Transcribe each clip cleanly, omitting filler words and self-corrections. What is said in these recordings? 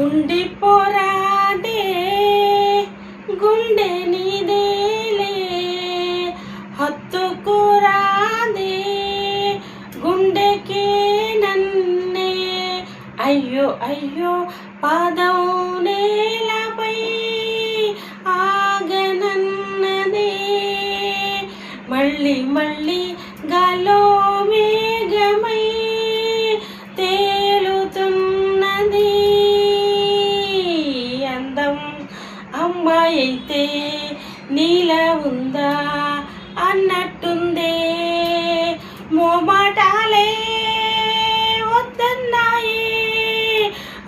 ఉండిపోరాదే గుండె నీదేలే, హత్తుకోరాదే గుండెకే నన్నే. అయ్యో అయ్యో పాదం నేలపై ఆగనన్నదే, మళ్ళీ మళ్ళీ గాలో మేఘమై తేలుతున్నది. అందం అమ్మాయి అయితే నీలా ఉందా అన్నట్టుందే, మోమాటాలే వద్దన్నాయి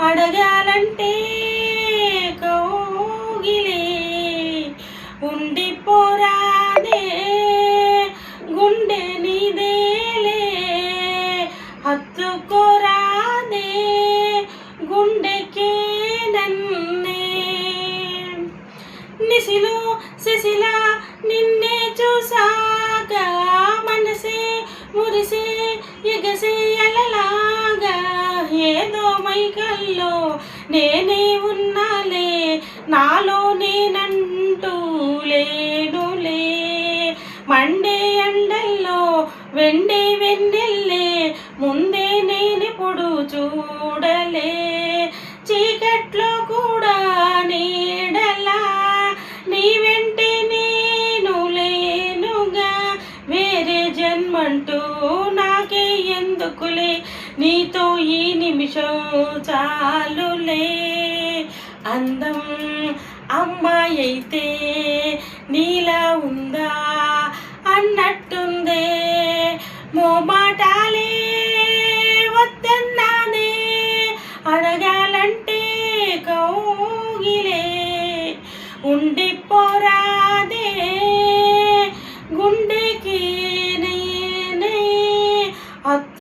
అడగాలంటే కౌగిలే. ఉండిపోరాదే గుండె నీదేలే, హత్తుకోరాదే గుండెకే నన్నే. నిశిలో శశిలా నిన్నే చూసాక మనసే మురిసే ఎగసే అలలాగా, ఏదో మైకల్లో నేనే ఉన్నాలే, నాలో నేనంటూ లేనులే. మండే ఎండల్లో వెండే వెన్నెల్లే, ముందే నేనెప్పుడు చూడలే. చీకట్లో కూడా నీడలా నీ వెంటే నేను లేనుగా, వేరే జన్మంటూ నాకే ఎందుకులే, నీతో ఈ నిమిషం చాలులే. అందం అమ్మాయి అయితే నీలా ఉందా అన్నట్టుందే, మోమాటాలే వద్దన్నానే అడగాలంటే కౌగిలే. ఉండిపోరాదే గుండెకి